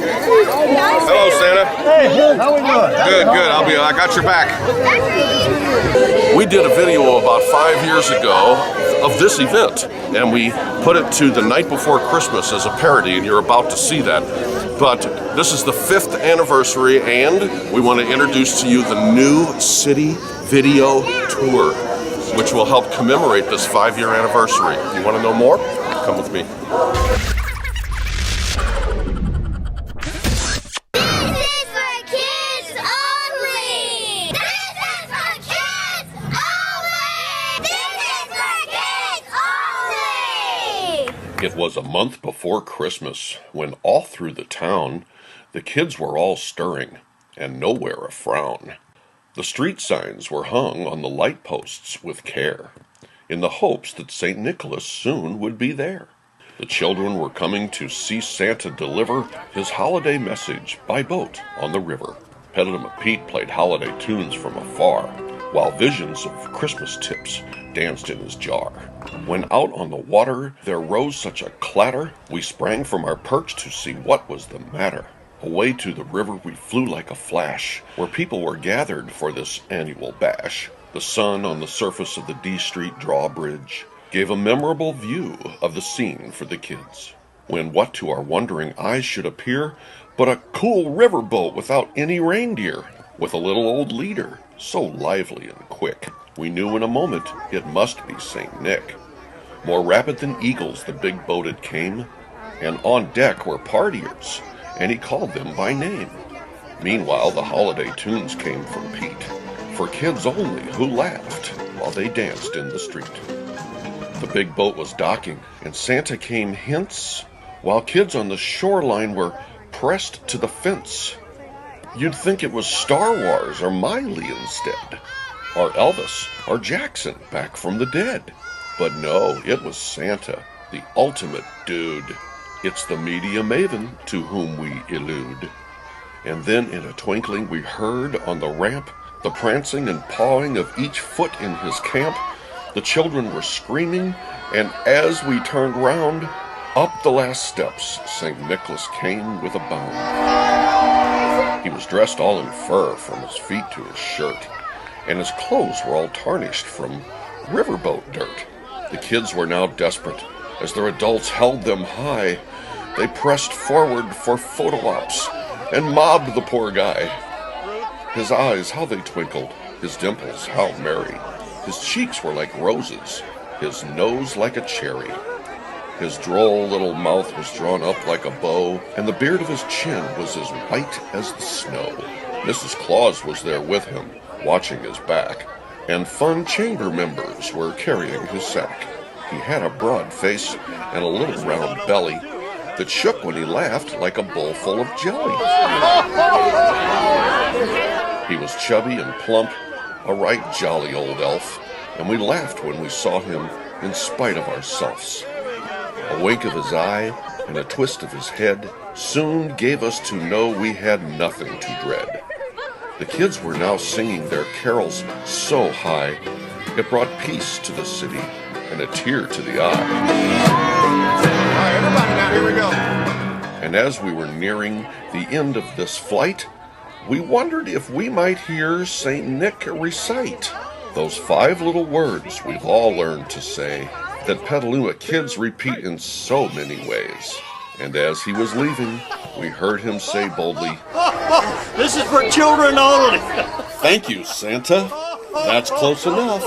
Hello, Santa. Hey, how we doing? Good. I got your back. We did a video about 5 years ago of this event, and we put it to the night before Christmas as a parody, and you're about to see that. But this is the 5th anniversary, and we want to introduce to you the new city video tour, which will help commemorate this 5-year anniversary. You want to know more? Come with me. It was a month before Christmas when all through the town the kids were all stirring and nowhere a frown. The street signs were hung on the light posts with care in the hopes that St. Nicholas soon would be there. The children were coming to see Santa deliver his holiday message by boat on the river. Petaluma Pete played holiday tunes from afar, while visions of Christmas tips danced in his jar. When out on the water there rose such a clatter, we sprang from our perch to see what was the matter. Away to the river we flew like a flash, where people were gathered for this annual bash. The sun on the surface of the D Street drawbridge gave a memorable view of the scene for the kids, when what to our wondering eyes should appear but a cool riverboat without any reindeer, with a little old leader, so lively and quick. We knew in a moment it must be St. Nick. More rapid than eagles the big boat it came, and on deck were partiers, and he called them by name. Meanwhile the holiday tunes came from Pete, for kids only who laughed while they danced in the street. The big boat was docking, and Santa came hence, while kids on the shoreline were pressed to the fence. You'd think it was Star Wars or Miley instead, or Elvis or Jackson back from the dead. But no, it was Santa, the ultimate dude. It's the media maven to whom we elude. And then in a twinkling we heard on the ramp the prancing and pawing of each foot in his camp. The children were screaming, and as we turned round, up the last steps St. Nicholas came with a bound. He was dressed all in fur from his feet to his shirt, and his clothes were all tarnished from riverboat dirt. The kids were now desperate. As their adults held them high, they pressed forward for photo ops and mobbed the poor guy. His eyes, how they twinkled, his dimples, how merry. His cheeks were like roses, his nose like a cherry. His droll little mouth was drawn up like a bow, and the beard of his chin was as white as the snow. Mrs. Claus was there with him, watching his back, and fun chamber members were carrying his sack. He had a broad face and a little round belly that shook when he laughed like a bowl full of jelly. He was chubby and plump, a right jolly old elf, and we laughed when we saw him in spite of ourselves. A wink of his eye and a twist of his head soon gave us to know we had nothing to dread. The kids were now singing their carols so high, it brought peace to the city and a tear to the eye. All right, everybody now, here we go. And as we were nearing the end of this flight, we wondered if we might hear St. Nick recite those 5 little words we've all learned to say, that Petaluma kids repeat in so many ways. And as he was leaving, we heard him say boldly, "This is for children only." "Thank you, Santa. That's close enough."